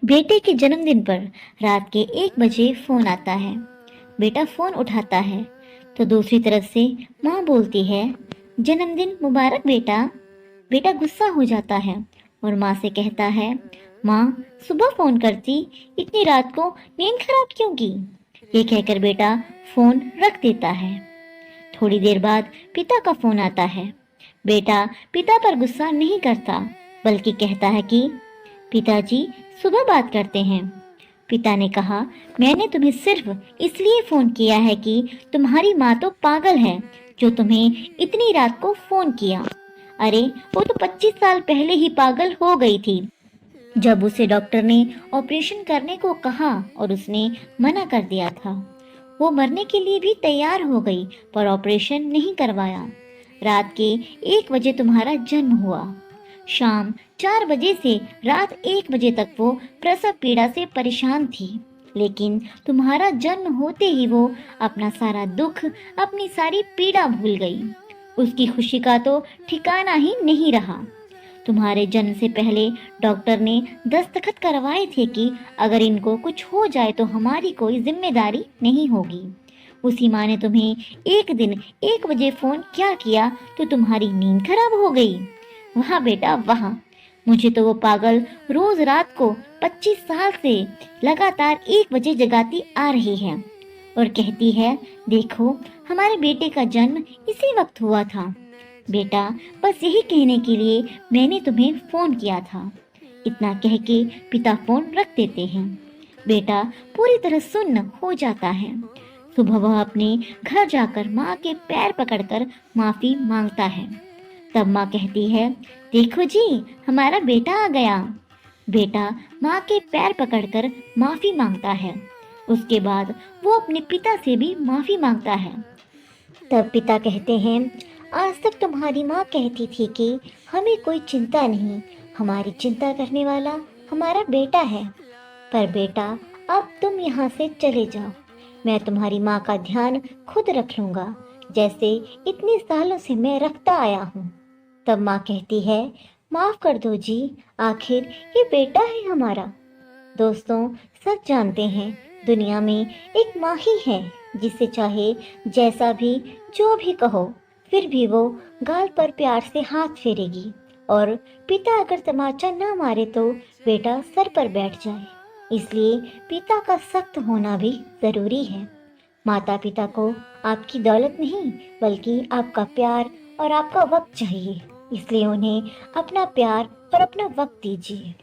बेटे के जन्मदिन पर रात के 1 बजे फोन आता है। बेटा फोन उठाता है तो दूसरी तरफ से माँ बोलती है, जन्मदिन मुबारक बेटा। बेटा गुस्सा हो जाता है और माँ से कहता है, माँ सुबह फोन करती, इतनी रात को नींद खराब क्यों की। ये कहकर बेटा फोन रख देता है। थोड़ी देर बाद पिता का फोन आता है। बेटा पिता पर गुस्सा नहीं करता, बल्कि कहता है कि पिताजी सुबह बात करते हैं। पिता ने कहा, मैंने तुम्हें सिर्फ इसलिए फोन किया है कि तुम्हारी माँ तो पागल है जो तुम्हें इतनी रात को फोन किया। अरे वो तो 25 साल पहले ही पागल हो गई थी, जब उसे डॉक्टर ने ऑपरेशन करने को कहा और उसने मना कर दिया था। वो मरने के लिए भी तैयार हो गई पर ऑपरेशन नहीं करवाया। रात के 1 बजे तुम्हारा जन्म हुआ। शाम 4 बजे से रात 1 बजे तक वो प्रसव पीड़ा से परेशान थी, लेकिन तुम्हारा जन्म होते ही वो अपना सारा दुख, अपनी सारी पीड़ा भूल गई। उसकी खुशी का तो ठिकाना ही नहीं रहा। तुम्हारे जन्म से पहले डॉक्टर ने दस्तखत करवाए थे कि अगर इनको कुछ हो जाए तो हमारी कोई जिम्मेदारी नहीं होगी। उसी माँ ने तुम्हें एक दिन 1 बजे फोन क्या किया तो तुम्हारी नींद खराब हो गई। वाह बेटा वाह, मुझे तो वो पागल रोज रात को 25 साल से लगातार 1 बजे जगाती आ रही है और कहती है, देखो हमारे बेटे का जन्म इसी वक्त हुआ था। बेटा बस यही कहने के लिए मैंने तुम्हें फोन किया था। इतना कह के पिता फोन रख देते हैं। बेटा पूरी तरह सुन्न हो जाता है। सुबह वह अपने घर जाकर माँ के पैर पकड़कर माफी मांगता है। तब माँ कहती है, देखो जी हमारा बेटा आ गया। बेटा माँ के पैर पकड़कर माफी मांगता है। उसके बाद वो अपने पिता से भी माफी मांगता है। तब पिता कहते हैं, आज तक तुम्हारी माँ कहती थी कि हमें कोई चिंता नहीं, हमारी चिंता करने वाला हमारा बेटा है। पर बेटा अब तुम यहाँ से चले जाओ, मैं तुम्हारी माँ का ध्यान खुद रख लूँगा, जैसे इतने सालों से मैं रखता आया हूँ। तब माँ कहती है, माफ़ कर दो जी, आखिर ये बेटा है हमारा। दोस्तों, सब जानते हैं दुनिया में एक माँ ही है जिसे चाहे जैसा भी जो भी कहो, फिर भी वो गाल पर प्यार से हाथ फेरेगी। और पिता अगर तमाचा ना मारे तो बेटा सर पर बैठ जाए। इसलिए पिता का सख्त होना भी ज़रूरी है। माता पिता को आपकी दौलत नहीं, बल्कि आपका प्यार और आपका वक्त चाहिए। इसलिए उन्हें अपना प्यार और अपना वक्त दीजिए।